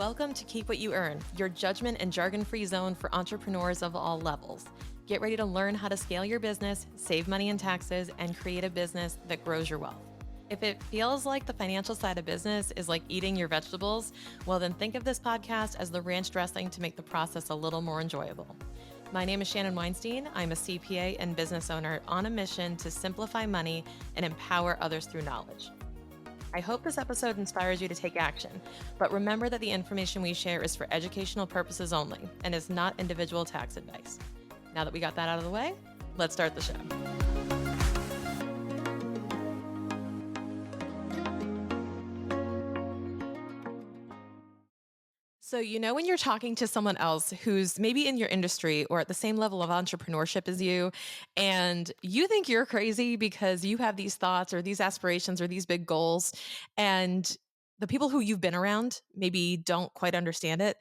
Welcome to Keep What You Earn, your judgment and jargon-free zone for entrepreneurs of all levels. Get ready to learn how to scale your business, save money in taxes, and create a business that grows your wealth. If it feels like the financial side of business is like eating your vegetables, well, then think of this podcast as the ranch dressing to make the process a little more enjoyable. My name is Shannon Weinstein. I'm a CPA and business owner on a mission to simplify money and empower others through knowledge. I hope this episode inspires you to take action, but remember that the information we share is for educational purposes only and is not individual tax advice. Now that we got that out of the way, let's start the show. So, when you're talking to someone else who's maybe in your industry or at the same level of entrepreneurship as you, and you think you're crazy because you have these thoughts or these aspirations or these big goals, and the people who you've been around maybe don't quite understand it.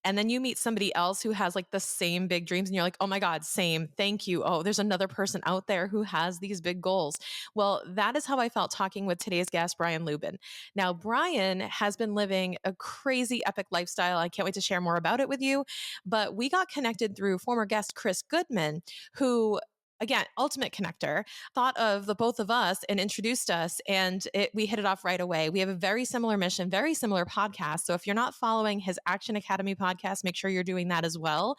And then you meet somebody else who has like the same big dreams and you're like, oh my God, same. Thank you. Oh, there's another person out there who has these big goals. Well, that is how I felt talking with today's guest, Brian Luebben. Now, Brian has been living a crazy epic lifestyle. I can't wait to share more about it with you. But we got connected through former guest Chris Goodman, who, again, ultimate connector, thought of the both of us and introduced us, and we hit it off right away. We have a very similar mission, very similar podcast. So if you're not following his Action Academy podcast, make sure you're doing that as well.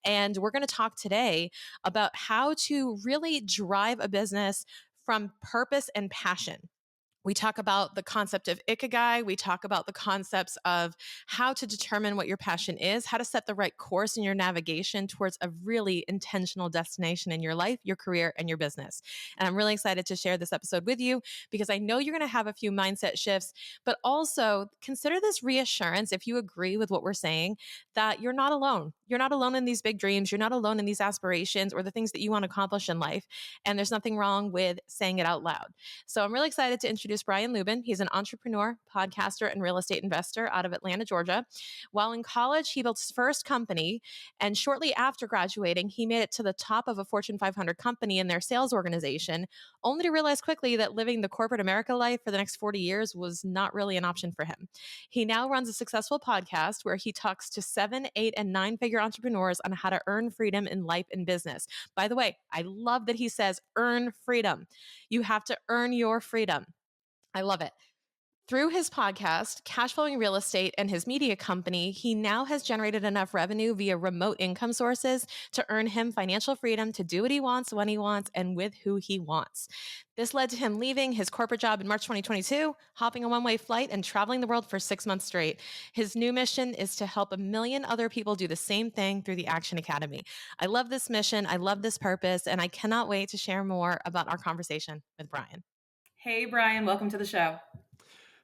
And we're going to talk today about how to really drive a business from purpose and passion. We talk about the concept of ikigai. We talk about the concepts of how to determine what your passion is, how to set the right course in your navigation towards a really intentional destination in your life, your career, and your business. And I'm really excited to share this episode with you because I know you're going to have a few mindset shifts, but also consider this reassurance, if you agree with what we're saying, that you're not alone. You're not alone in these big dreams. You're not alone in these aspirations or the things that you want to accomplish in life. And there's nothing wrong with saying it out loud. So I'm really excited to introduce Brian Luebben. He's an entrepreneur, podcaster, and real estate investor out of Atlanta, Georgia. While in college, he built his first company, and shortly after graduating, he made it to the top of a Fortune 500 company in their sales organization, only to realize quickly that living the corporate America life for the next 40 years was not really an option for him. He now runs a successful podcast where he talks to 7, 8, and 9-figure entrepreneurs on how to earn freedom in life and business. By the way, I love that he says earn freedom. You have to earn your freedom. I love it. Through his podcast, Cash Flowing Real Estate, and his media company, he now has generated enough revenue via remote income sources to earn him financial freedom to do what he wants, when he wants, and with who he wants. This led to him leaving his corporate job in March 2022, hopping a one-way flight and traveling the world for 6 months straight. His new mission is to help 1 million other people do the same thing through the Action Academy. I love this mission. I love this purpose, and I cannot wait to share more about our conversation with Brian. Hey, Brian, welcome to the show.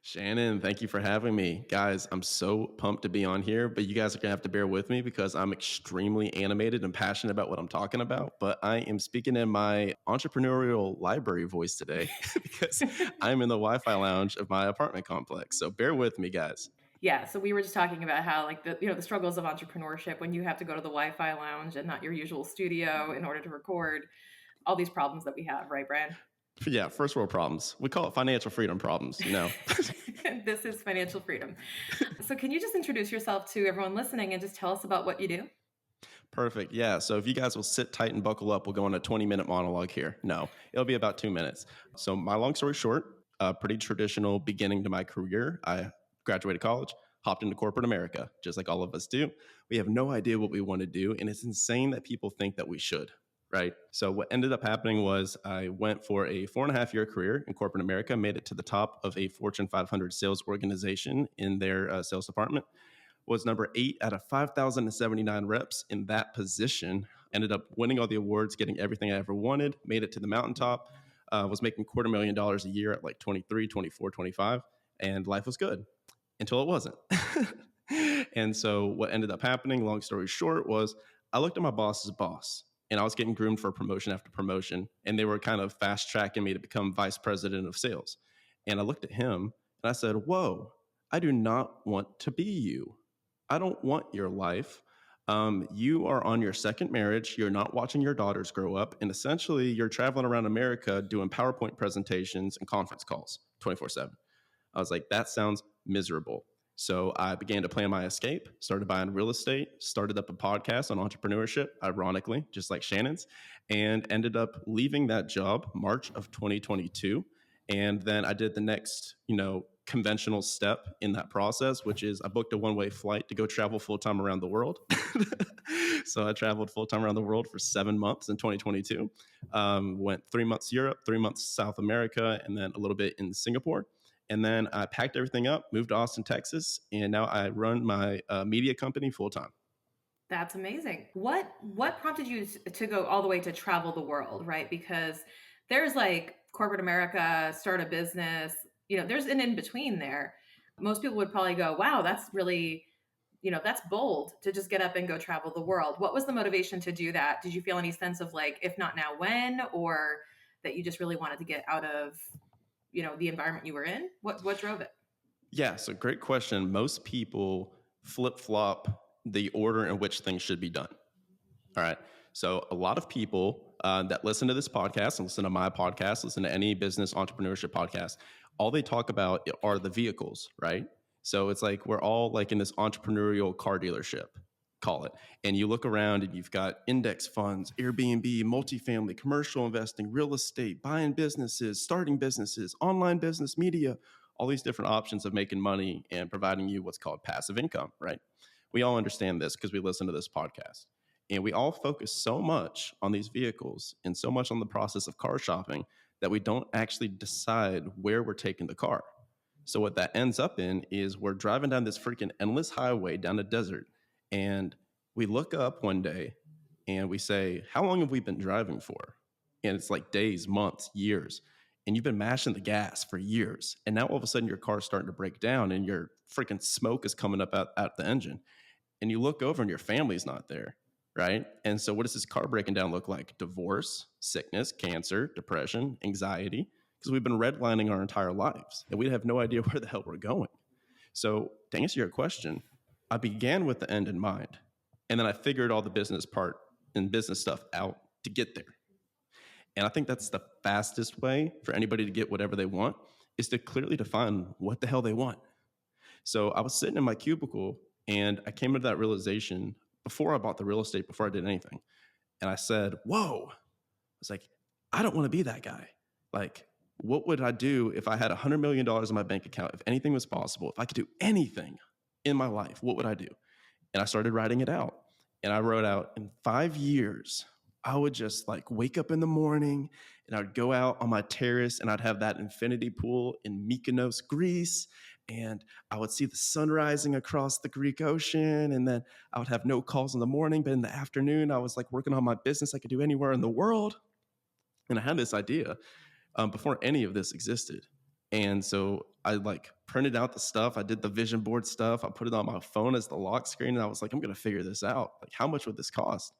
Shannon, thank you for having me. Guys, I'm so pumped to be on here, but you guys are going to have to bear with me because I'm extremely animated and passionate about what I'm talking about. But I am speaking in my entrepreneurial library voice today because I'm in the Wi-Fi lounge of my apartment complex. So bear with me, guys. Yeah, so we were just talking about how like the struggles of entrepreneurship when you have to go to the Wi-Fi lounge and not your usual studio in order to record, all these problems that we have, right, Brian? Yeah, first world problems. We call it financial freedom problems, This is financial freedom. So can you just introduce yourself to everyone listening and just tell us about what you do? Perfect. Yeah. So if you guys will sit tight and buckle up, we'll go on a 20-minute monologue here. No, it'll be about 2 minutes. So my long story short, a pretty traditional beginning to my career. I graduated college, hopped into corporate America, just like all of us do. We have no idea what we want to do. And it's insane that people think that we should. Right. So what ended up happening was I went for a 4.5-year career in corporate America, made it to the top of a Fortune 500 sales organization in their sales department, was number 8 out of 5,079 reps in that position, ended up winning all the awards, getting everything I ever wanted, made it to the mountaintop, was making $250,000 a year at like 23, 24, 25, and life was good until it wasn't. And so what ended up happening, long story short, was I looked at my boss's boss. And I was getting groomed for promotion after promotion. And they were kind of fast tracking me to become vice president of sales. And I looked at him and I said, whoa, I do not want to be you. I don't want your life. You are on your second marriage. You're not watching your daughters grow up. And essentially, you're traveling around America doing PowerPoint presentations and conference calls 24/7. I was like, that sounds miserable. So I began to plan my escape, started buying real estate, started up a podcast on entrepreneurship, ironically, just like Shannon's, and ended up leaving that job March of 2022. And then I did the next, conventional step in that process, which is I booked a one-way flight to go travel full-time around the world. So I traveled full-time around the world for 7 months in 2022. Went 3 months Europe, 3 months South America, and then a little bit in Singapore. And then I packed everything up, moved to Austin, Texas, and now I run my media company full time. That's amazing. What prompted you to go all the way to travel the world, right? Because there's like corporate America, start a business, there's an in between there. Most people would probably go, "Wow, that's really, that's bold to just get up and go travel the world." What was the motivation to do that? Did you feel any sense of like, if not now, when, or that you just really wanted to get out of, the environment you were in? What drove it? Yeah, so great question. Most people flip flop the order in which things should be done. All right. So a lot of people that listen to this podcast and listen to my podcast, listen to any business entrepreneurship podcast, all they talk about are the vehicles, right? So it's like we're all like in this entrepreneurial car dealership, call it. And you look around and you've got index funds, Airbnb, multifamily, commercial investing, real estate, buying businesses, starting businesses, online business, media, all these different options of making money and providing you what's called passive income, right? We all understand this because we listen to this podcast. And we all focus so much on these vehicles and so much on the process of car shopping that we don't actually decide where we're taking the car. So what that ends up in is we're driving down this freaking endless highway down a desert, and we look up one day and we say, how long have we been driving for? And it's like days, months, years. And you've been mashing the gas for years. And now all of a sudden your car's starting to break down and your freaking smoke is coming up out the engine. And you look over and your family's not there, right? And so what does this car breaking down look like? Divorce, sickness, cancer, depression, anxiety, because we've been redlining our entire lives and we have no idea where the hell we're going. So to answer your question, I began with the end in mind, and then I figured all the business part and business stuff out to get there. And I think that's the fastest way for anybody to get whatever they want is to clearly define what the hell they want. So I was sitting in my cubicle and I came to that realization before I bought the real estate, before I did anything. And I said, whoa, I was like, I don't want to be that guy. Like, what would I do if I had $100 million in my bank account? If anything was possible, if I could do anything in my life, what would I do? And I started writing it out. And I wrote out in 5 years, I would just like wake up in the morning and I would go out on my terrace and I'd have that infinity pool in Mykonos, Greece. And I would see the sun rising across the Greek Ocean. And then I would have no calls in the morning, but in the afternoon, I was like working on my business I could do anywhere in the world. And I had this idea before any of this existed. And so I like printed out the stuff. I did the vision board stuff. I put it on my phone as the lock screen. And I was like, I'm going to figure this out. Like, how much would this cost?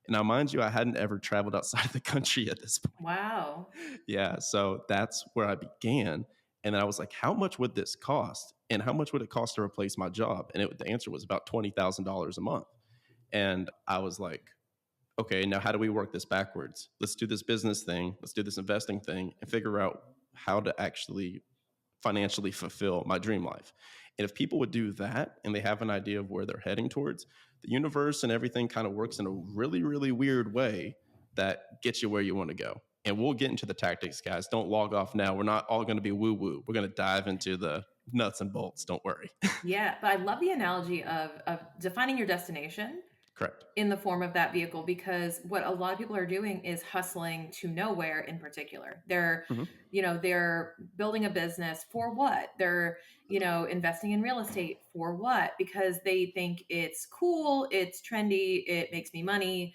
And now, mind you, I hadn't ever traveled outside of the country at this point. Wow. Yeah. So that's where I began. And then I was like, how much would this cost? And how much would it cost to replace my job? And the answer was about $20,000 a month. And I was like, okay, now how do we work this backwards? Let's do this business thing. Let's do this investing thing and figure out how to actually financially fulfill my dream life. And if people would do that and they have an idea of where they're heading towards, the universe and everything kind of works in a really, really weird way that gets you where you want to go. And we'll get into the tactics, guys. Don't log off now. We're not all going to be woo-woo. We're going to dive into the nuts and bolts. Don't worry. Yeah, but I love the analogy of defining your destination Correct. in the form of that vehicle, because what a lot of people are doing is hustling to nowhere in particular. They're, they're building a business for what? They're, investing in real estate for what? Because they think it's cool, it's trendy, it makes me money.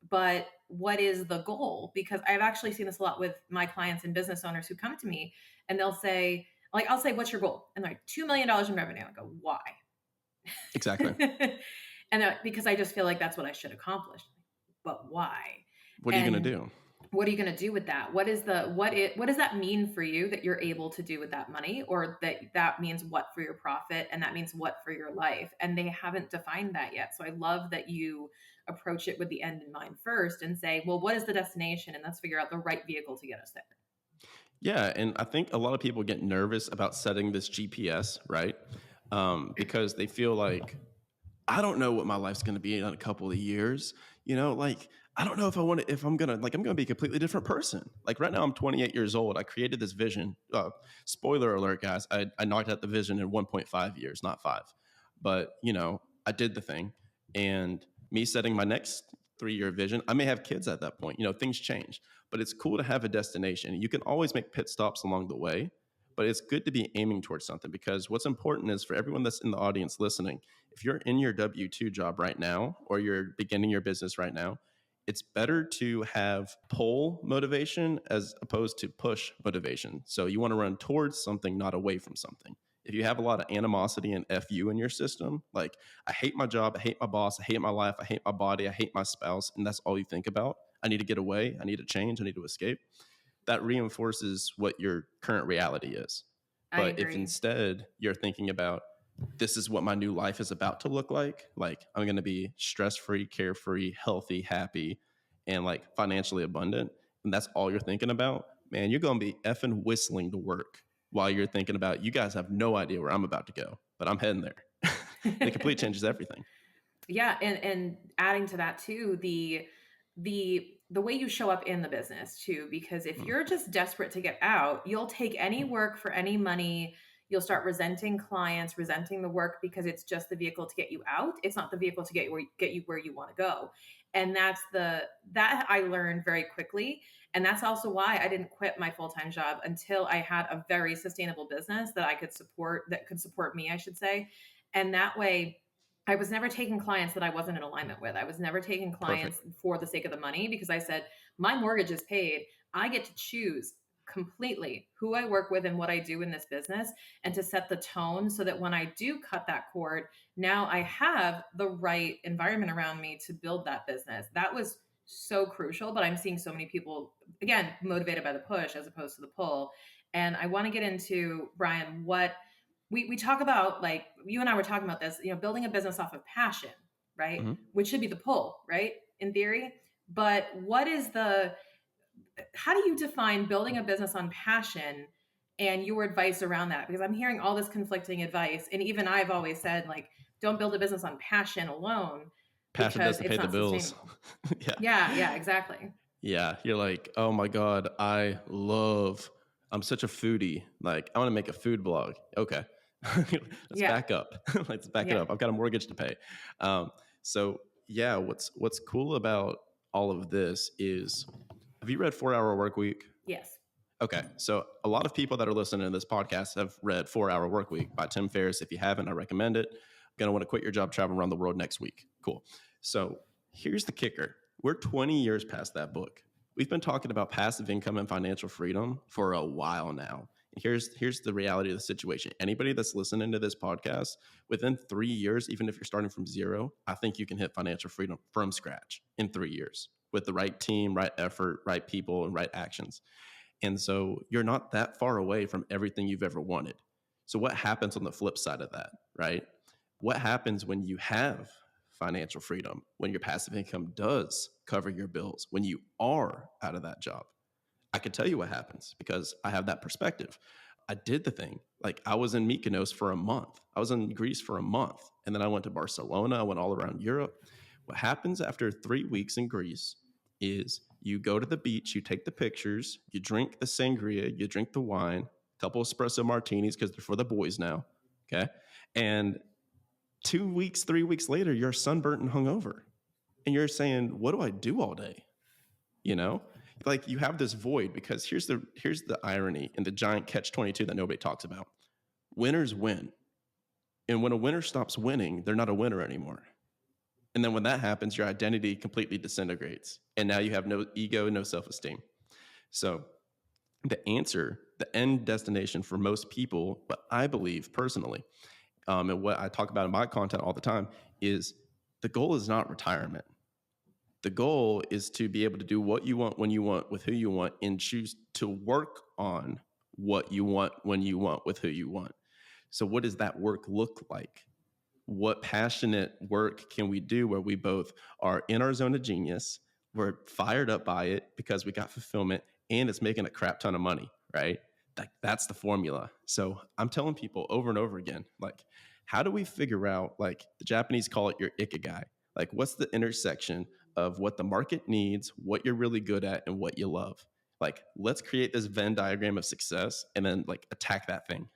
But what is the goal? Because I've actually seen this a lot with my clients and business owners who come to me and they'll say, like, I'll say, what's your goal? And they're like, $2 million in revenue. I go, why? Exactly. And because I just feel like that's what I should accomplish. But why? What are you going to do? What are you going to do with that? What does that mean for you that you're able to do with that money, or that means what for your profit, and that means what for your life? And they haven't defined that yet. So I love that you approach it with the end in mind first and say, well, what is the destination? And let's figure out the right vehicle to get us there. Yeah, and I think a lot of people get nervous about setting this GPS, right? because they feel like, I don't know what my life's going to be in a couple of years. Like, I don't know if I'm going to be a completely different person. Like right now I'm 28 years old. I created this vision. Spoiler alert, guys. I knocked out the vision in 1.5 years, not 5. But, I did the thing. And me setting my next 3-year vision, I may have kids at that point. Things change. But it's cool to have a destination. You can always make pit stops along the way, but it's good to be aiming towards something, because what's important is for everyone that's in the audience listening, if you're in your W-2 job right now or you're beginning your business right now, it's better to have pull motivation as opposed to push motivation. So you want to run towards something, not away from something. If you have a lot of animosity and FU in your system, like, I hate my job, I hate my boss, I hate my life, I hate my body, I hate my spouse, and that's all you think about, I need to get away, I need to change, I need to escape, that reinforces what your current reality is. I But if agree. instead you're thinking about, this is what my new life is about to look like I'm going to be stress-free, carefree, healthy, happy, and like financially abundant, and that's all you're thinking about, man, you're going to be effing whistling to work while you're thinking about, you guys have no idea where I'm about to go, but I'm heading there. And it completely changes everything. Yeah, and adding to that too, the way you show up in the business too, because if Mm, you're just desperate to get out, you'll take any work for any money. You'll start resenting clients, resenting the work, because it's just the vehicle to get you out. It's not the vehicle to get you where you want to go. And that I learned very quickly. And that's also why I didn't quit my full-time job until I had a very sustainable business that could support me, I should say. And that way, I was never taking clients that I wasn't in alignment with. I was never taking perfect. clients for the sake of the money, because I said, my mortgage is paid. I get to choose completely who I work with and what I do in this business, and to set the tone so that when I do cut that cord, now I have the right environment around me to build that business. That was so crucial. But I'm seeing so many people, again, motivated by the push as opposed to the pull. And I want to get into, Brian, what we talk about, like you and I were talking about this, building a business off of passion, right? Mm-hmm. Which should be the pull, right? In theory. But how do you define building a business on passion and your advice around that? Because I'm hearing all this conflicting advice. And even I've always said, like, don't build a business on passion alone Passion because doesn't pay it's the not bills. sustainable. Yeah. Yeah, exactly. Yeah, you're like, oh my God, I'm such a foodie. Like, I want to make a food blog. Okay. Let's Yeah, back up. Let's back it yeah, up. I've got a mortgage to pay. Um, so yeah, what's cool about all of this is, have you read 4 Hour Work Week? yes. Okay, so a lot of people that are listening to this podcast have read 4 Hour Work Week by Tim Ferriss. If you haven't, I recommend it. Gonna want to quit your job, travel around the world next week. Cool. So here's the kicker. We're 20 years past that book. We've been talking about passive income and financial freedom for a while now. And here's the reality of the situation. Anybody that's listening to this podcast, within 3 years, even if you're starting from zero, I think you can hit financial freedom from scratch in 3 years with the right team, right effort, right people, and right actions. And so you're not that far away from everything you've ever wanted. So what happens on the flip side of that, right? What happens when you have financial freedom, when your passive income does cover your bills, when you are out of that job? I could tell you what happens because I have that perspective. I did the thing. Like, I was in Mykonos for a month. I was in Greece for a month. And then I went to Barcelona. I went all around Europe. What happens after 3 weeks in Greece is you go to the beach, you take the pictures, you drink the sangria, you drink the wine, a couple espresso martinis because they're for the boys now. Okay. And 2 weeks, 3 weeks later, you're sunburnt and hungover. And you're saying, what do I do all day? You know, like, you have this void, because here's the irony and the giant catch 22 that nobody talks about. Winners win. And when a winner stops winning, they're not a winner anymore. And then when that happens, your identity completely disintegrates. And now you have no ego, no self-esteem. So the end destination for most people, what I believe personally, and what I talk about in my content all the time, is the goal is not retirement. The goal is to be able to do what you want, when you want, with who you want, and choose to work on what you want, when you want, with who you want. So what does that work look like? What passionate work can we do where we both are in our zone of genius, we're fired up by it because we got fulfillment, and it's making a crap ton of money, right? That's the formula. So I'm telling people over and over again, like, how do we figure out, like the Japanese call it your ikigai? Like, what's the intersection of what the market needs, what you're really good at, and what you love? Like, let's create this Venn diagram of success and then like attack that thing.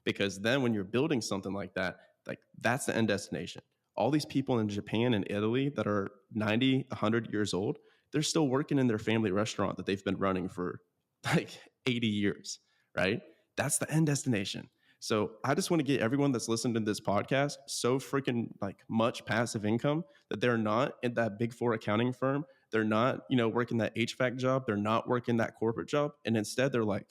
Because then when you're building something like that, like that's the end destination. All these people in Japan and Italy that are 90, 100 years old, they're still working in their family restaurant that they've been running for like 80 years, right? That's the end destination. So I just want to get everyone that's listened to this podcast so freaking like much passive income that they're not in that big four accounting firm. They're not, working that HVAC job. They're not working that corporate job. And instead they're like,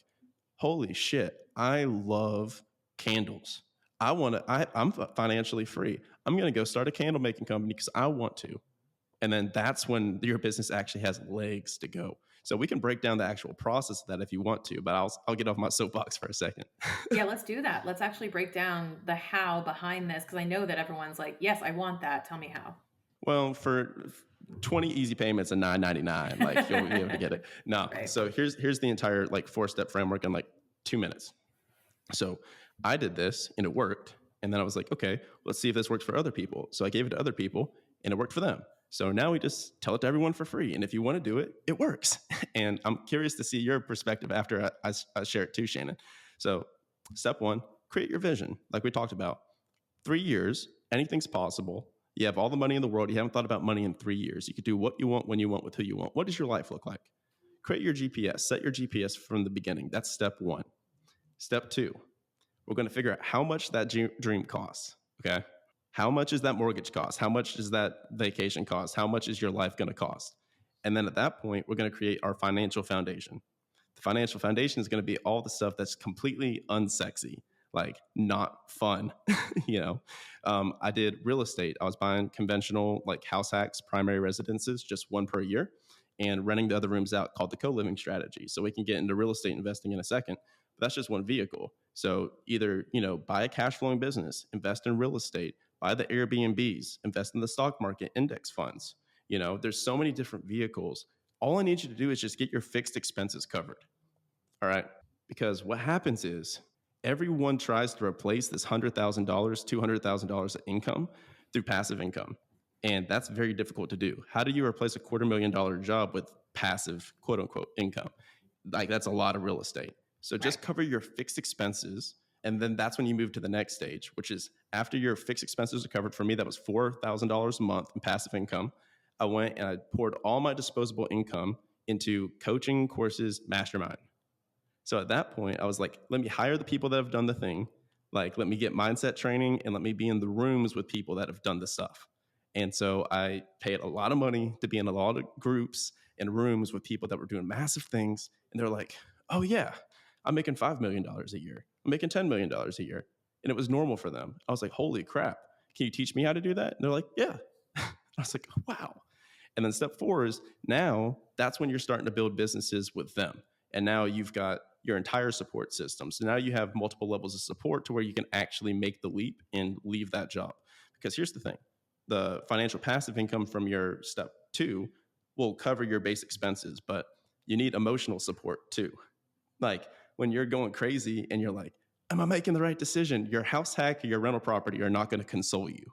holy shit, I love candles. I'm financially free. I'm going to go start a candle making company because I want to. And then that's when your business actually has legs to go. So we can break down the actual process of that if you want to, but I'll get off my soapbox for a second. Yeah, let's do that. Let's actually break down the how behind this, because I know that everyone's like, yes, I want that. Tell me how. Well, for 20 easy payments and $9.99, like you'll be able to get it. No. Right. So here's the entire like 4-step framework in like 2 minutes. So I did this and it worked. And then I was like, okay, let's see if this works for other people. So I gave it to other people and it worked for them. So now we just tell it to everyone for free. And if you want to do it, it works. And I'm curious to see your perspective after I share it too, Shannon. So step 1, create your vision. Like we talked about, 3 years, anything's possible. You have all the money in the world. You haven't thought about money in 3 years. You could do what you want, when you want, with who you want. What does your life look like? Create your GPS. Set your GPS from the beginning. That's step 1. Step 2, we're going to figure out how much that dream costs. Okay. How much is that mortgage cost? How much does that vacation cost? How much is your life going to cost? And then at that point, we're going to create our financial foundation. The financial foundation is going to be all the stuff that's completely unsexy, like not fun. I did real estate. I was buying conventional like house hacks, primary residences, just one per year, and renting the other rooms out, called the co-living strategy. So we can get into real estate investing in a second. But that's just one vehicle. So either, buy a cash flowing business, invest in real estate, buy the Airbnbs, invest in the stock market, index funds. There's so many different vehicles. All I need you to do is just get your fixed expenses covered. All right. Because what happens is everyone tries to replace this $100,000, $200,000 of income through passive income. And that's very difficult to do. How do you replace a $250,000 job with passive, quote unquote, income? Like that's a lot of real estate. So just cover your fixed expenses. And then that's when you move to the next stage, which is after your fixed expenses are covered. For me, that was $4,000 a month in passive income. I went and I poured all my disposable income into coaching, courses, mastermind. So at that point, I was like, let me hire the people that have done the thing. Like, let me get mindset training and let me be in the rooms with people that have done the stuff. And so I paid a lot of money to be in a lot of groups and rooms with people that were doing massive things. And they're like, oh yeah, I'm making $5 million a year. I'm making $10 million a year. And it was normal for them. I was like, holy crap. Can you teach me how to do that? And they're like, yeah. I was like, wow. And then step 4 is now that's when you're starting to build businesses with them. And now you've got your entire support system. So now you have multiple levels of support to where you can actually make the leap and leave that job. Because here's the thing, the financial passive income from your step 2 will cover your base expenses, but you need emotional support too. Like when you're going crazy and you're like, am I making the right decision? Your house hack or your rental property are not going to console you.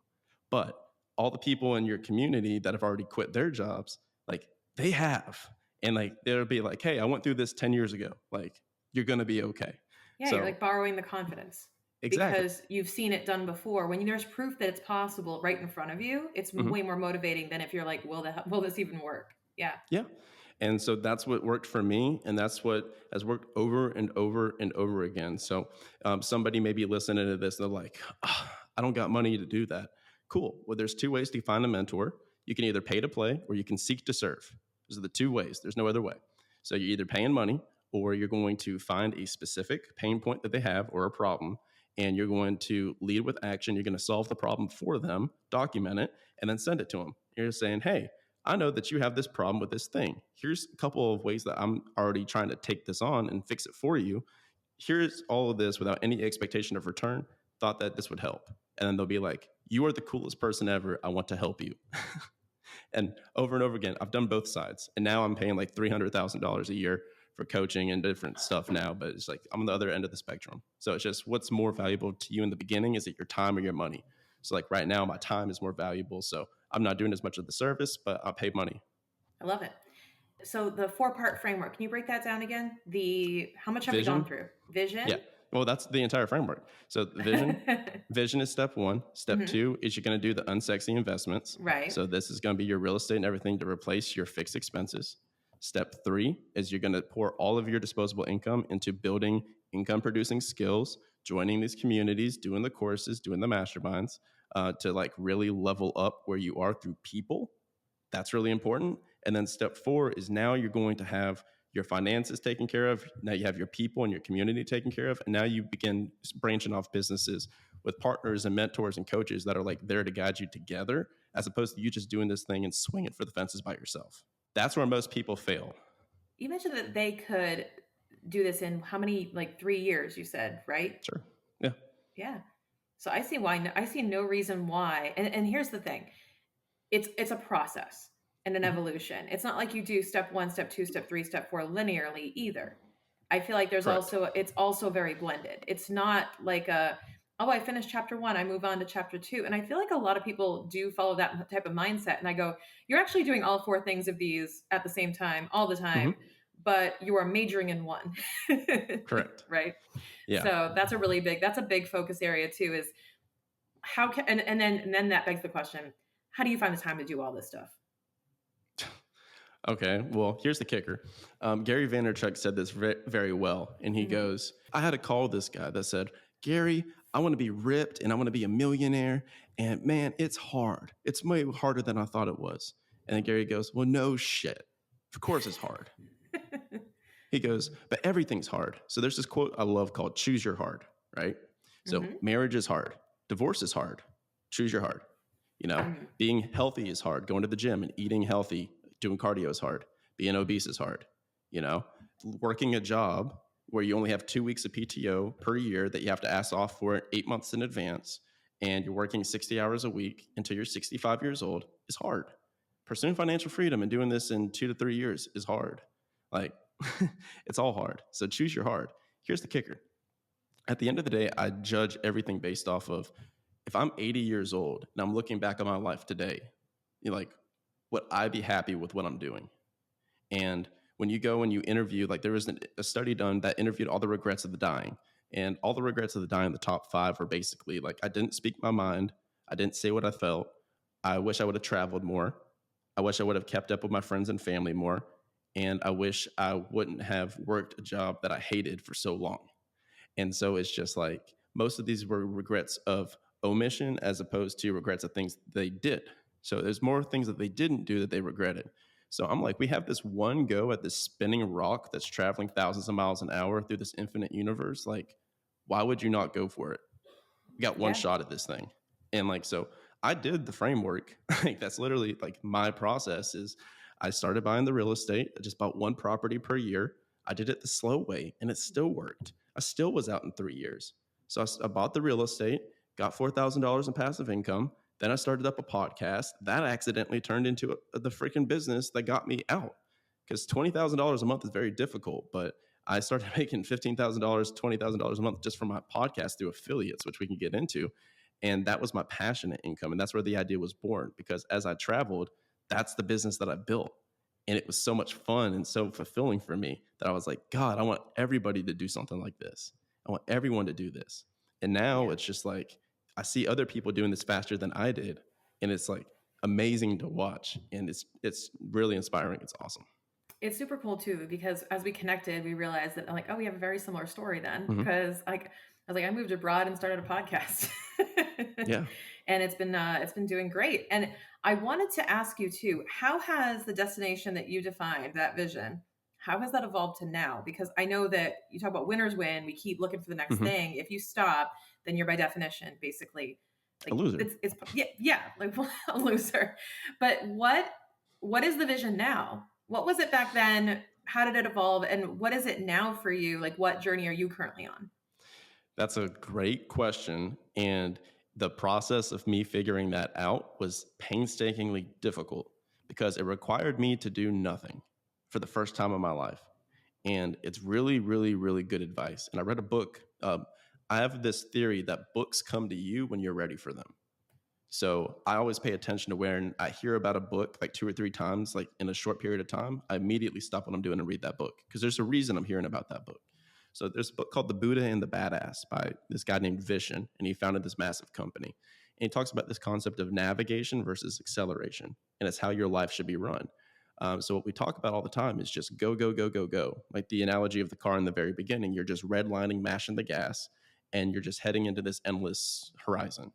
But all the people in your community that have already quit their jobs, like they have. And like, they'll be like, hey, I went through this 10 years ago. Like, you're going to be okay. Yeah, you're like borrowing the confidence. Exactly. Because you've seen it done before. When there's proof that it's possible right in front of you, it's way more motivating than if you're like, will this even work? Yeah. Yeah. And so that's what worked for me. And that's what has worked over and over and over again. So somebody may be listening to this and they're like, oh, I don't got money to do that. Cool. Well, there's 2 ways to find a mentor. You can either pay to play or you can seek to serve. Those are the 2 ways. There's no other way. So you're either paying money or you're going to find a specific pain point that they have or a problem, and you're going to lead with action. You're going to solve the problem for them, document it, and then send it to them. You're saying, hey, I know that you have this problem with this thing. Here's a couple of ways that I'm already trying to take this on and fix it for you. Here's all of this without any expectation of return. Thought that this would help. And then they'll be like, you are the coolest person ever. I want to help you. And over and over again, I've done both sides. And now I'm paying like $300,000 a year for coaching and different stuff now, but it's like I'm on the other end of the spectrum. So it's just what's more valuable to you in the beginning? Is it your time or your money? So like right now, my time is more valuable. So I'm not doing as much of the service, but I'll pay money. I love it. So the 4-part framework, can you break that down again? How much have we Vision. gone through? Vision? Yeah. Well, that's the entire framework. So vision is step one. Step two is you're going to do the unsexy investments. Right. So this is going to be your real estate and everything to replace your fixed expenses. Step three is you're going to pour all of your disposable income into building income producing skills, joining these communities, doing the courses, doing the masterminds, to like really level up where you are through people. That's really important. And then step four is now you're going to have your finances taken care of. Now you have your people and your community taken care of. And now you begin branching off businesses with partners and mentors and coaches that are like there to guide you together, as opposed to you just doing this thing and swinging for the fences by yourself. That's where most people fail. You mentioned that they could do this in how many, like 3 years, you said, right? Sure. Yeah. Yeah. So I see why. I see no reason why. And here's the thing. It's a process and an evolution. It's not like you do step 1, step 2, step 3, step 4 linearly either. I feel like Correct. it's also very blended. It's not like I finished chapter 1, I move on to chapter 2. And I feel like a lot of people do follow that type of mindset. And I go, you're actually doing all 4 things of these at the same time, all the time, but you are majoring in one. Correct. Right. Yeah. So that's a big focus area too, is how can, and then that begs the question, how do you find the time to do all this stuff? Okay, well, here's the kicker. Gary Vaynerchuk said this very well, and he goes, I had to call this guy that said, Gary, I want to be ripped and I want to be a millionaire, and man, it's hard. It's way harder than I thought it was. And then Gary goes, well, no shit. Of course it's hard. He goes, but everything's hard. So there's this quote I love called choose your hard, right? So marriage is hard. Divorce is hard. Choose your hard. You know, being healthy is hard. Going to the gym and eating healthy, doing cardio is hard. Being obese is hard. You know, working a job where you only have 2 weeks of PTO per year that you have to ask off for 8 months in advance, and you're working 60 hours a week until you're 65 years old is hard. Pursuing financial freedom and doing this in 2 to 3 years is hard. Like, it's all hard. So choose your hard. Here's the kicker. At the end of the day, I judge everything based off of, if I'm 80 years old and I'm looking back on my life today, you're like, would I be happy with what I'm doing? And when you go and you interview, like there was a study done that interviewed all the regrets of the dying, and all the regrets of the dying, the top 5 were basically like, I didn't speak my mind. I didn't say what I felt. I wish I would have traveled more. I wish I would have kept up with my friends and family more. And I wish I wouldn't have worked a job that I hated for so long. And so it's just like, most of these were regrets of omission as opposed to regrets of things they did. So there's more things that they didn't do that they regretted. So I'm like, we have this one go at this spinning rock that's traveling thousands of miles an hour through this infinite universe. Like, why would you not go for it? You got one shot at this thing. And like, so I did the framework. Like, that's literally like my process is I started buying the real estate. I just bought one property per year. I did it the slow way and it still worked. I still was out in 3 years. So I bought the real estate, got $4,000 in passive income. Then I started up a podcast that accidentally turned into the freaking business that got me out, because $20,000 a month is very difficult. But I started making $15,000, $20,000 a month just from my podcast through affiliates, which we can get into. And that was my passionate income. And that's where the idea was born, because as I traveled, that's the business that I built. And it was so much fun and so fulfilling for me that I was like, God, I want everybody to do something like this. I want everyone to do this. And now it's just like, I see other people doing this faster than I did. And it's like amazing to watch. And it's really inspiring. It's awesome. It's super cool too, because as we connected, we realized that like, oh, we have a very similar story then. Because like, I was like, I moved abroad and started a podcast. Yeah. And it's been doing great. And I wanted to ask you too, how has the destination that you defined, that vision, how has that evolved to now? Because I know that you talk about winners win. We keep looking for the next thing. If you stop, then you're by definition basically like a loser. It's like a loser. But what is the vision now? What was it back then? How did it evolve? And what is it now for you? Like, what journey are you currently on? That's a great question. And the process of me figuring that out was painstakingly difficult, because it required me to do nothing for the first time in my life. And it's really, really, really good advice. And I read a book. I have this theory that books come to you when you're ready for them. So I always pay attention to when I hear about a book like 2 or 3 times, like in a short period of time, I immediately stop what I'm doing and read that book because there's a reason I'm hearing about that book. So there's a book called The Buddha and the Badass by this guy named Vishen, and he founded this massive company. And he talks about this concept of navigation versus acceleration, and it's how your life should be run. So what we talk about all the time is just go, go, go, go, go. Like the analogy of the car in the very beginning, you're just redlining, mashing the gas, and you're just heading into this endless horizon.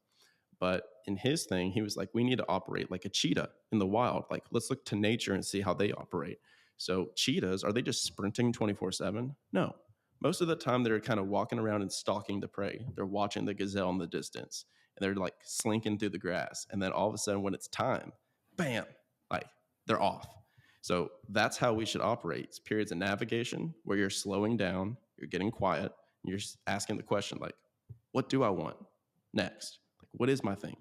But in his thing, he was like, we need to operate like a cheetah in the wild. Like, let's look to nature and see how they operate. So cheetahs, are they just sprinting 24/7? No. Most of the time, they're kind of walking around and stalking the prey. They're watching the gazelle in the distance, and they're like slinking through the grass. And then all of a sudden, when it's time, bam, like they're off. So that's how we should operate. It's periods of navigation where you're slowing down, you're getting quiet, and you're just asking the question, like, what do I want next? Like, what is my thing?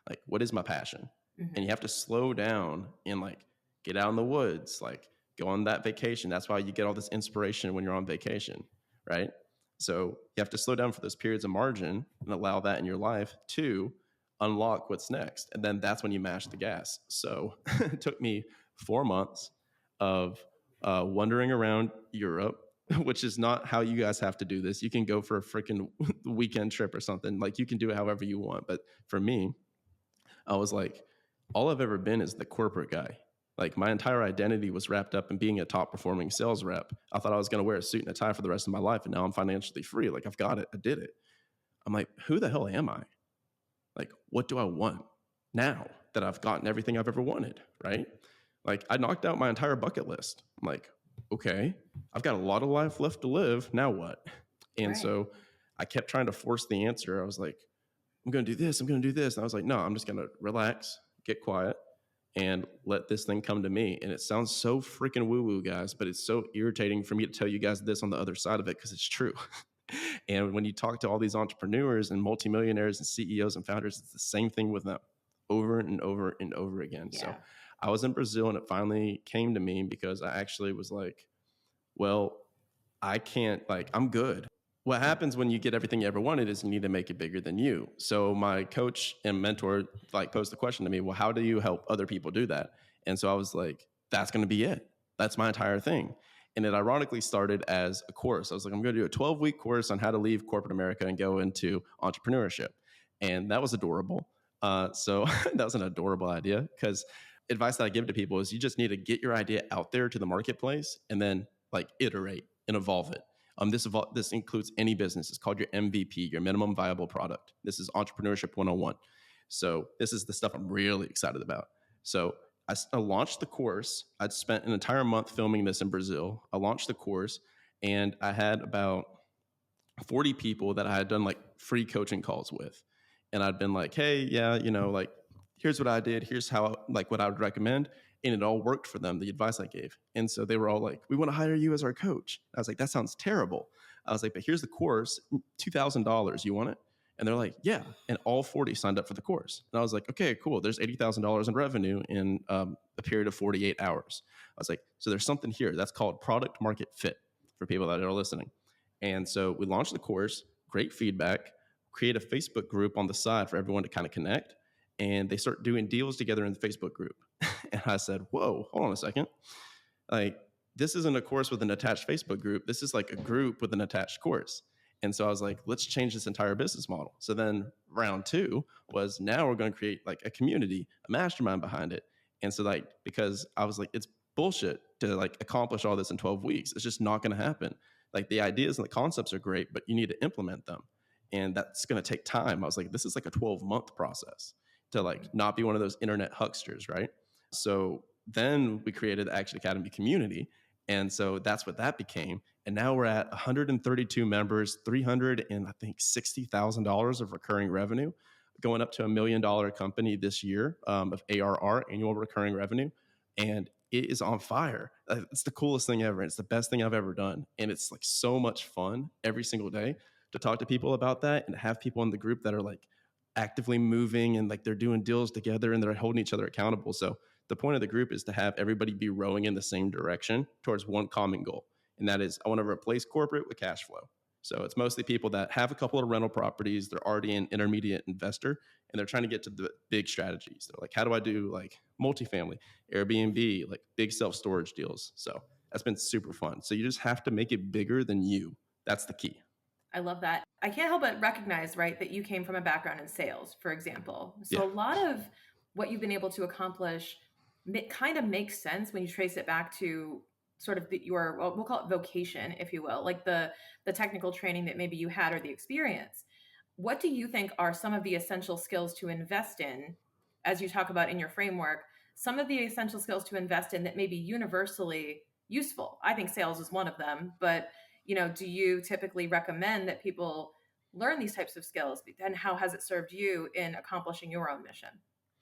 Like, what is my passion? And you have to slow down and like get out in the woods, like go on that vacation. That's why you get all this inspiration when you're on vacation, right? So you have to slow down for those periods of margin and allow that in your life to unlock what's next. And then that's when you mash the gas. So it took me 4 months of wandering around Europe, which is not how you guys have to do this. You can go for a freaking weekend trip or something. Like you can do it however you want. But for me, I was like, all I've ever been is the corporate guy. Like my entire identity was wrapped up in being a top performing sales rep. I thought I was going to wear a suit and a tie for the rest of my life. And now I'm financially free. Like I've got it. I did it. I'm like, who the hell am I? Like, what do I want now that I've gotten everything I've ever wanted? Right? Like I knocked out my entire bucket list. I'm like, okay, I've got a lot of life left to live. Now what? And Right. so I kept trying to force the answer. I was like, I'm going to do this. I'm going to do this. And I was like, no, I'm just going to relax, get quiet, and let this thing come to me. And it sounds so freaking woo-woo, guys, but it's so irritating for me to tell you guys this on the other side of it because it's true. And when you talk to all these entrepreneurs and multimillionaires and CEOs and founders, it's the same thing with them over and over and over again. Yeah. So I was in Brazil and it finally came to me because I actually was like, well, I can't, like, I'm good. What happens when you get everything you ever wanted is you need to make it bigger than you. So my coach and mentor like posed the question to me, well, how do you help other people do that? And so I was like, that's going to be it. That's my entire thing. And it ironically started as a course. I was like, I'm going to do a 12-week course on how to leave corporate America and go into entrepreneurship. And that was adorable. So that was an adorable idea because advice that I give to people is you just need to get your idea out there to the marketplace and then like iterate and evolve it. This includes any business. It's called your MVP, your minimum viable product. This is entrepreneurship 101. So this is the stuff I'm really excited about. So I launched the course. I'd spent an entire month filming this in Brazil. I launched the course and I had about 40 people that I had done like free coaching calls with. And I'd been like, hey, yeah, like here's what I did. Here's how, like what I would recommend. And it all worked for them, the advice I gave. And so they were all like, we want to hire you as our coach. I was like, that sounds terrible. I was like, but here's the course, $2,000. You want it? And they're like, yeah. And all 40 signed up for the course. And I was like, okay, cool. There's $80,000 in revenue in a period of 48 hours. I was like, so there's something here. That's called product market fit for people that are listening. And so we launched the course, great feedback, create a Facebook group on the side for everyone to kind of connect. And they start doing deals together in the Facebook group. And I said, whoa, hold on a second. Like, this isn't a course with an attached Facebook group. This is like a group with an attached course. And so I was like, let's change this entire business model. So then round 2 was now we're going to create like a community, a mastermind behind it. And so like, because I was like, it's bullshit to like accomplish all this in 12 weeks. It's just not going to happen. Like the ideas and the concepts are great, but you need to implement them. And that's going to take time. I was like, this is like a 12-month process to like not be one of those internet hucksters, right? So then we created the Action Academy community. And so that's what that became. And now we're at 132 members, $360,000 of recurring revenue, going up to $1 million company this year of ARR, annual recurring revenue. And it is on fire. It's the coolest thing ever. It's the best thing I've ever done. And it's like so much fun every single day to talk to people about that and have people in the group that are like actively moving and like they're doing deals together and they're holding each other accountable. So the point of the group is to have everybody be rowing in the same direction towards one common goal. And that is, I want to replace corporate with cash flow. So it's mostly people that have a couple of rental properties. They're already an intermediate investor and they're trying to get to the big strategies. They're like, how do I do like multifamily, Airbnb, like big self-storage deals? So that's been super fun. So you just have to make it bigger than you. That's the key. I love that. I can't help but recognize, right, that you came from a background in sales, for example. So Yeah. a lot of what you've been able to accomplish kind of makes sense when you trace it back to sort of your, well, we'll call it vocation, if you will, like the technical training that maybe you had or the experience. What do you think are some of the essential skills to invest in, as you talk about in your framework, some of the essential skills to invest in that may be universally useful? I think sales is one of them, but do you typically recommend that people learn these types of skills, and how has it served you in accomplishing your own mission?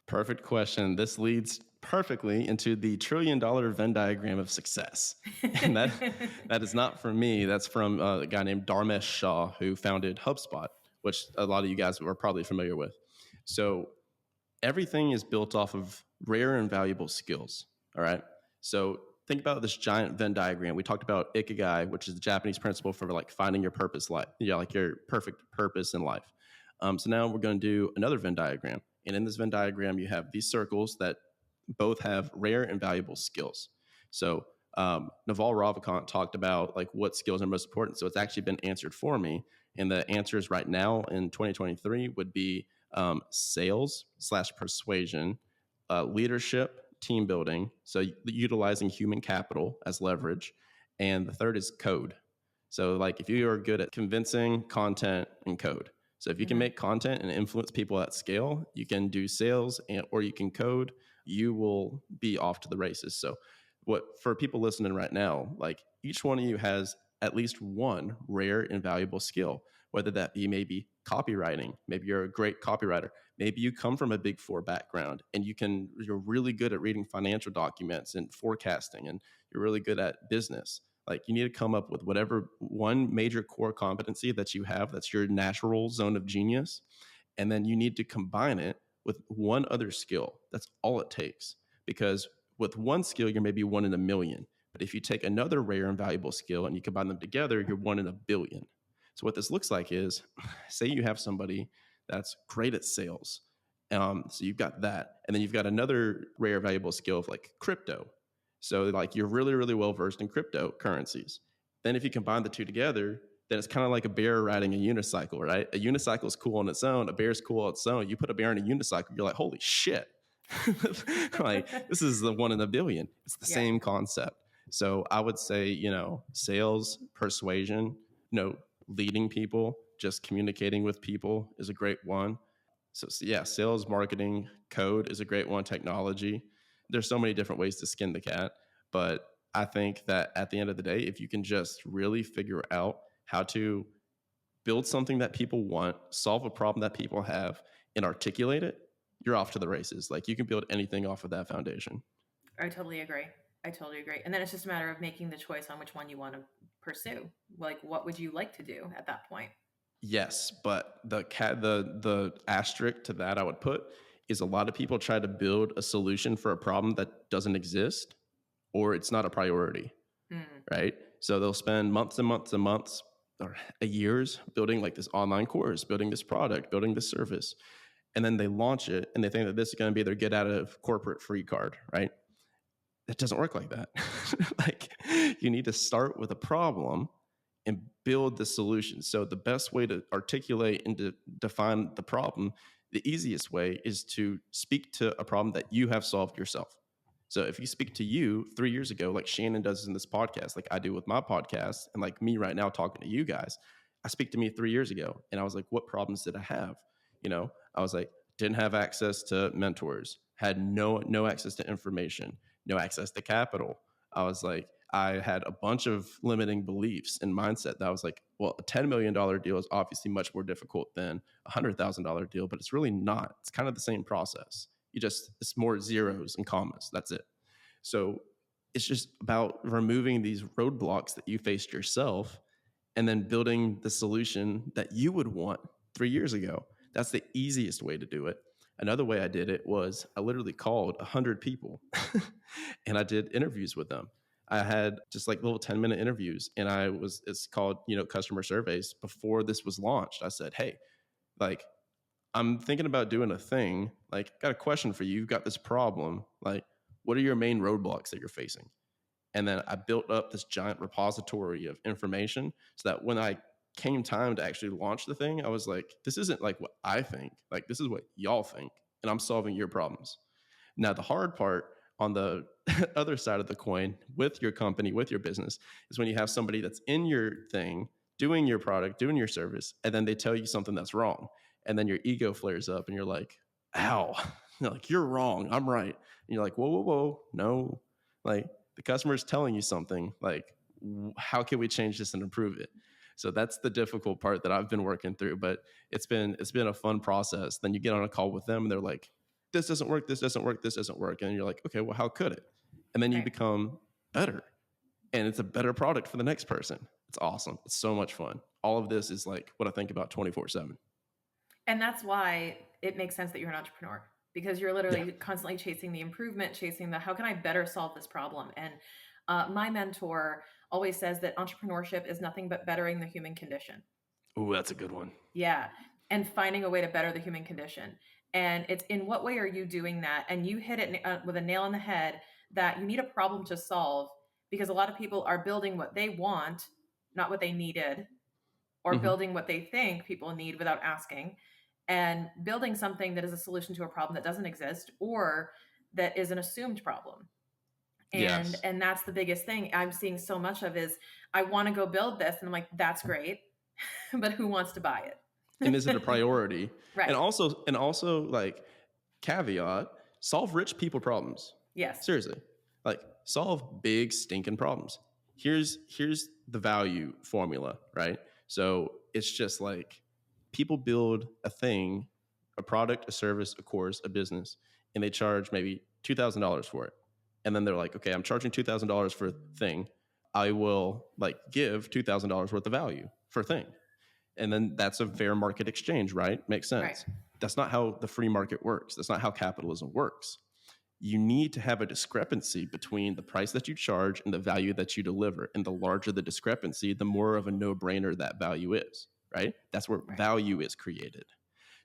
Perfect question. This leads perfectly into the $1 trillion Venn diagram of success. And that is not from me. That's from a guy named Dharmesh Shah, who founded HubSpot, which a lot of you guys are probably familiar with. So everything is built off of rare and valuable skills. All right. So think about this giant Venn diagram. We talked about Ikigai, which is the Japanese principle for like finding your purpose life. Yeah, like your perfect purpose in life. So now we're going to do another Venn diagram. And in this Venn diagram, you have these circles that both have rare and valuable skills. So Naval Ravikant talked about like what skills are most important. So it's actually been answered for me. And the answers right now in 2023 would be sales/persuasion, leadership, team building. So utilizing human capital as leverage. And the third is code. So like if you are good at convincing, content, and code. So if you can make content and influence people at scale, you can do sales or you can code, you will be off to the races. So what for people listening right now, like each one of you has at least one rare and valuable skill, whether that be maybe copywriting. Maybe you're a great copywriter. Maybe you come from a Big Four background and you're really good at reading financial documents and forecasting, and you're really good at business. Like you need to come up with whatever one major core competency that you have that's your natural zone of genius. And then you need to combine it with one other skill. That's all it takes. Because with one skill, you're maybe 1 in a million. But if you take another rare and valuable skill and you combine them together, you're 1 in a billion. So what this looks like is, say you have somebody that's great at sales. So you've got that. And then you've got another rare, valuable skill of like crypto. So like you're really, really well versed in cryptocurrencies. Then if you combine the two together, then it's kind of like a bear riding a unicycle, right? A unicycle is cool on its own. A bear is cool on its own. You put a bear in a unicycle, you're like, holy shit. Like this is the 1 in a billion. It's the same concept. So I would say, sales, persuasion, leading people, just communicating with people is a great one. So yeah, sales, marketing, code is a great one. Technology. There's so many different ways to skin the cat, but I think that at the end of the day, if you can just really figure out how to build something that people want, solve a problem that people have, and articulate it, you're off to the races. Like you can build anything off of that foundation. I totally agree. And then it's just a matter of making the choice on which one you want to pursue. Like, what would you like to do at that point? Yes, but the asterisk to that I would put is a lot of people try to build a solution for a problem that doesn't exist or it's not a priority, right? So they'll spend months and months and months or years building like this online course, building this product, building this service. And then they launch it and they think that this is going to be their get out of corporate free card, right? It doesn't work like that. Like you need to start with a problem and build the solution. So the best way to articulate and to define the problem, the easiest way is to speak to a problem that you have solved yourself. So if you speak to you 3 years ago, like Shannon does in this podcast, like I do with my podcast, and like me right now talking to you guys, I speak to me 3 years ago and I was like, what problems did I have? I was like, didn't have access to mentors, had no access to information, no access to capital. I was like, I had a bunch of limiting beliefs and mindset that I was like, well, a $10 million deal is obviously much more difficult than a $100,000 deal, but it's really not. It's kind of the same process. It's more zeros and commas. That's it. So it's just about removing these roadblocks that you faced yourself and then building the solution that you would want 3 years ago. That's the easiest way to do it. Another way I did it was I literally called 100 people and I did interviews with them. I had just like little 10-minute interviews, and it's called, customer surveys. Before this was launched, I said, hey, like, I'm thinking about doing a thing. Like, got a question for you. You've got this problem. Like, what are your main roadblocks that you're facing? And then I built up this giant repository of information so that when I came time to actually launch the thing, I was like, this isn't like what I think. Like, this is what y'all think. And I'm solving your problems. Now, the hard part on the other side of the coin with your company, with your business, is when you have somebody that's in your thing, doing your product, doing your service, and then they tell you something that's wrong. And then your ego flares up and you're like, ow, you're like, you're wrong, I'm right. And you're like, whoa, whoa, whoa, no. Like, the customer is telling you something. Like, how can we change this and improve it? So that's the difficult part that I've been working through, but it's been a fun process. Then you get on a call with them and they're like, this doesn't work, this doesn't work, this doesn't work. And you're like, okay, well, how could it? And then you Right. become better, and it's a better product for the next person. It's awesome. It's so much fun. All of this is like what I think about 24/7. And that's why it makes sense that you're an entrepreneur, because you're literally constantly chasing the improvement, chasing the how can I better solve this problem. And my mentor always says that entrepreneurship is nothing but bettering the human condition. Ooh, that's a good one. Yeah. And finding a way to better the human condition. And it's in what way are you doing that? And you hit it with a nail on the head that you need a problem to solve, because a lot of people are building what they want, not what they needed, or building what they think people need without asking, and building something that is a solution to a problem that doesn't exist or that is an assumed problem. Yes. And that's the biggest thing I'm seeing so much of is I want to go build this. And I'm like, that's great. But who wants to buy it? And is it a priority? Right. And also like, caveat, solve rich people problems. Yes. Seriously. Like, solve big stinking problems. Here's the value formula, right? So it's just like, people build a thing, a product, a service, a course, a business, and they charge maybe $2,000 for it. And then they're like, okay, I'm charging $2,000 for a thing. I will like give $2,000 worth of value for a thing. And then that's a fair market exchange, right? Makes sense. Right. That's not how the free market works. That's not how capitalism works. You need to have a discrepancy between the price that you charge and the value that you deliver. And the larger the discrepancy, the more of a no-brainer that value is, right? That's where value is created.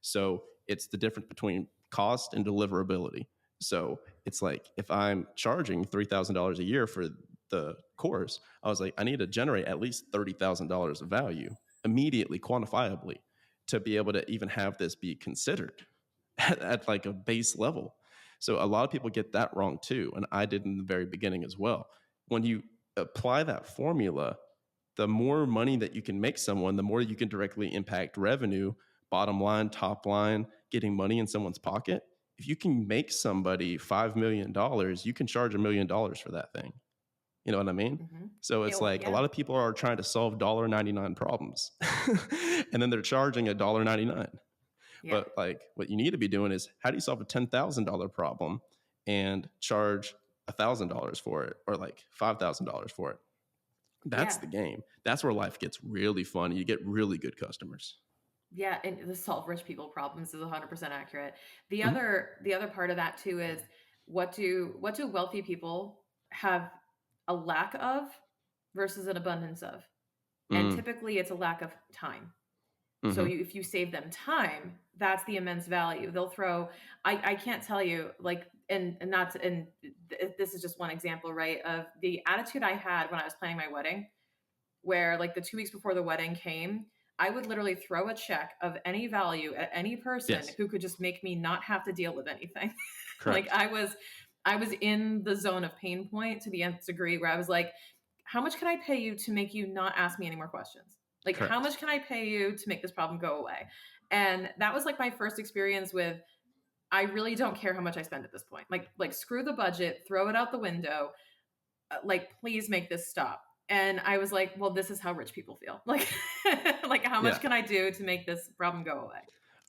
So it's the difference between cost and deliverability. So it's like, if I'm charging $3,000 a year for the course, I was like, I need to generate at least $30,000 of value immediately, quantifiably, to be able to even have this be considered at like a base level. So a lot of people get that wrong too. And I did in the very beginning as well. When you apply that formula, the more money that you can make someone, the more you can directly impact revenue, bottom line, top line, getting money in someone's pocket. If you can make somebody $5 million, you can charge $1 million for that thing. You know what I mean? Mm-hmm. So it's like, a lot of people are trying to solve $1.99 problems and then they're charging $1.99. Yeah. But like, what you need to be doing is, how do you solve a $10,000 problem and charge $1,000 for it, or like $5,000 for it? That's the game. That's where life gets really fun. You get really good customers. Yeah, and the solve rich people problems is 100% accurate. The other part of that too is, what do wealthy people have a lack of versus an abundance of? And typically it's a lack of time. So if you save them time, that's the immense value. They'll throw, I can't tell you, like, and this is just one example, right, of the attitude I had when I was planning my wedding, where like the 2 weeks before the wedding came, I would literally throw a check of any value at any person who could just make me not have to deal with anything. Like, I was in the zone of pain point to the nth degree, where I was like, how much can I pay you to make you not ask me any more questions? Like, how much can I pay you to make this problem go away? And that was like my first experience with, I really don't care how much I spend at this point. Like screw the budget, throw it out the window. Like, please make this stop. And I was like, well, this is how rich people feel. Like, like, how much can I do to make this problem go away?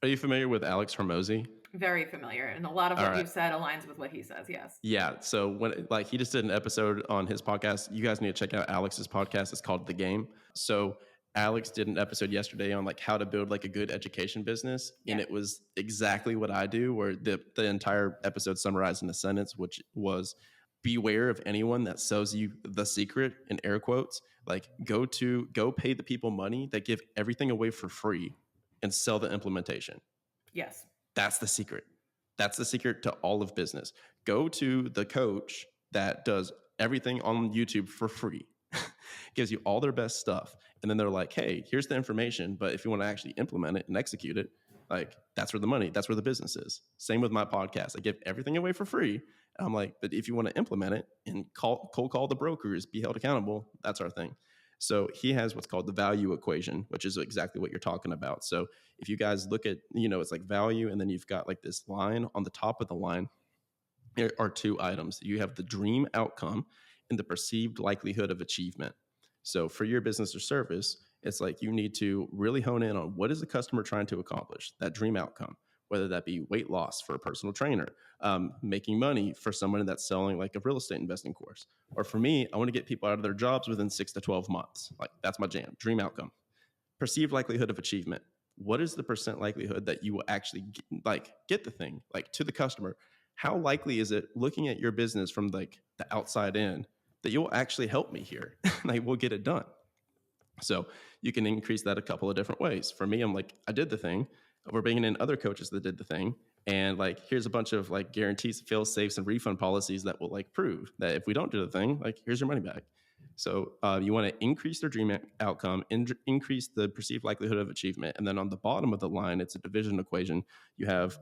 Are you familiar with Alex Hormozy? Very familiar. And a lot of what you've said aligns with what he says. Yes. Yeah. So when, like, he just did an episode on his podcast. You guys need to check out Alex's podcast. It's called The Game. So Alex did an episode yesterday on like how to build like a good education business. And it was exactly what I do, where the entire episode summarized in a sentence, which was, beware of anyone that sells you the secret in air quotes. Like go pay the people money that give everything away for free and sell the implementation. Yes. That's the secret. That's the secret to all of business. Go to the coach that does everything on YouTube for free, gives you all their best stuff. And then they're like, hey, here's the information. But if you want to actually implement it and execute it, like that's where the money, that's where the business is. Same with my podcast. I give everything away for free. And I'm like, but if you want to implement it and cold call the brokers, be held accountable, that's our thing. So he has what's called the value equation, which is exactly what you're talking about. So if you guys look at, it's like value, and then you've got like this line on the top of the line. There are two items. You have the dream outcome and the perceived likelihood of achievement. So for your business or service, it's like you need to really hone in on what is the customer trying to accomplish, that dream outcome, whether that be weight loss for a personal trainer, making money for someone that's selling like a real estate investing course. Or for me, I want to get people out of their jobs within 6 to 12 months. Like that's my jam, dream outcome. Perceived likelihood of achievement. What is the percent likelihood that you will actually get the thing like to the customer? How likely is it, looking at your business from like the outside in, that you'll actually help me here? Like we'll get it done. So you can increase that a couple of different ways. For me, I'm like, I did the thing. We're bringing in other coaches that did the thing. And like, here's a bunch of like guarantees, fail safes, and refund policies that will like prove that if we don't do the thing, like here's your money back. So you want to increase their dream outcome, increase the perceived likelihood of achievement. And then on the bottom of the line, it's a division equation. You have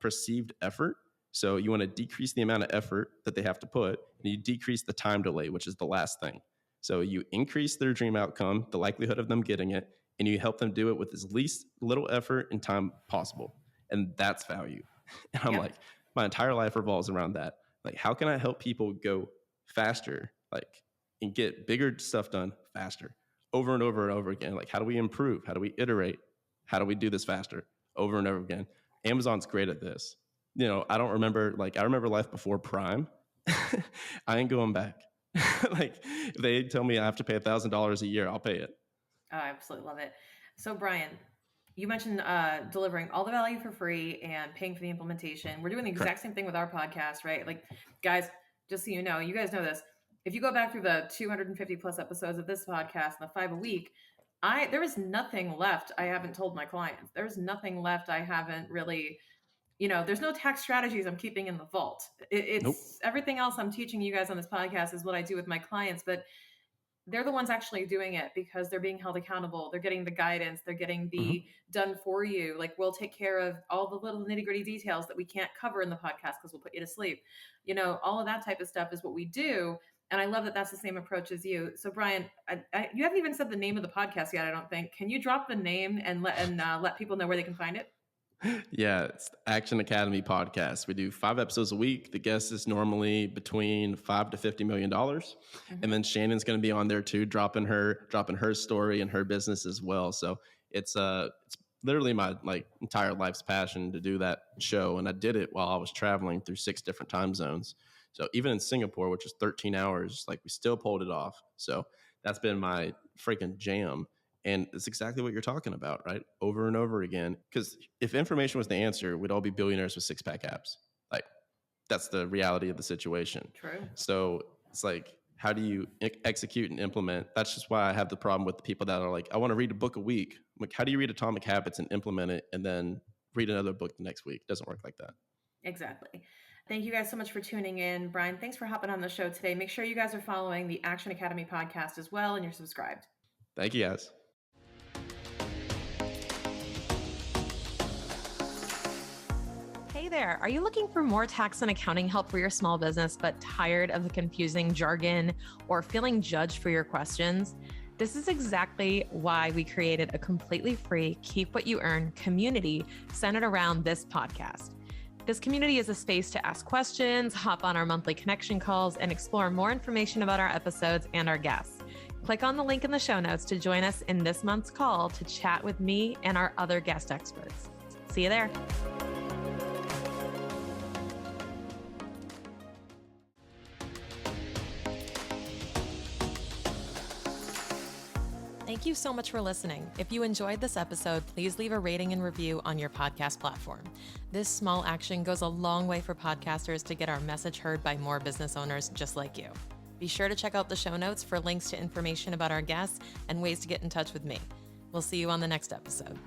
perceived effort. So you want to decrease the amount of effort that they have to put, and you decrease the time delay, which is the last thing. So you increase their dream outcome, the likelihood of them getting it, and you help them do it with as least little effort and time possible. And that's value. And I'm like, my entire life revolves around that. Like, how can I help people go faster, like, and get bigger stuff done faster, over and over and over again? Like, how do we improve? How do we iterate? How do we do this faster, over and over again? Amazon's great at this. I don't remember, I remember life before Prime. I ain't going back. Like, if they tell me I have to pay $1,000 a year, I'll pay it. Oh, I absolutely love it. So Brian, you mentioned delivering all the value for free and paying for the implementation. We're doing the exact same thing with our podcast, right? Like, guys, just so you know, you guys know this. If you go back through the 250 plus episodes of this podcast and the 5 a week, there is nothing left I haven't told my clients. There's nothing left I haven't really, there's no tax strategies I'm keeping in the vault. It's nope. Everything else I'm teaching you guys on this podcast is what I do with my clients, but they're the ones actually doing it because they're being held accountable. They're getting the guidance. They're getting the done for you. Like, we'll take care of all the little nitty gritty details that we can't cover in the podcast because we'll put you to sleep. All of that type of stuff is what we do. And I love that that's the same approach as you. So Brian, you haven't even said the name of the podcast yet, I don't think. Can you drop the name and let people know where they can find it? Yeah, it's Action Academy Podcast. We do 5 episodes a week. The guest is normally between $5 to $50 million. And then Shannon's going to be on there too, dropping her story and her business as well. So it's literally my entire life's passion to do that show. And I did it while I was traveling through 6 different time zones. So even in Singapore, which is 13 hours, we still pulled it off. So that's been my freaking jam. And it's exactly what you're talking about, right? Over and over again. Because if information was the answer, we'd all be billionaires with 6-pack abs. That's the reality of the situation. True. So it's how do you execute and implement? That's just why I have the problem with the people that are I want to read a book a week. I'm like, how do you read Atomic Habits and implement it and then read another book the next week? It doesn't work like that. Exactly. Thank you guys so much for tuning in. Brian, thanks for hopping on the show today. Make sure you guys are following the Action Academy podcast as well, and you're subscribed. Thank you, guys. Hey there, are you looking for more tax and accounting help for your small business, but tired of the confusing jargon or feeling judged for your questions? This is exactly why we created a completely free Keep What You Earn community centered around this podcast. This community is a space to ask questions, hop on our monthly connection calls, and explore more information about our episodes and our guests. Click on the link in the show notes to join us in this month's call to chat with me and our other guest experts. See you there. Thank Thank you so much for listening. If you enjoyed this episode, please leave a rating and review on your podcast platform. This small action goes a long way for podcasters to get our message heard by more business owners just like you. Be sure to check out the show notes for links to information about our guests and ways to get in touch with me. We'll see you on the next episode.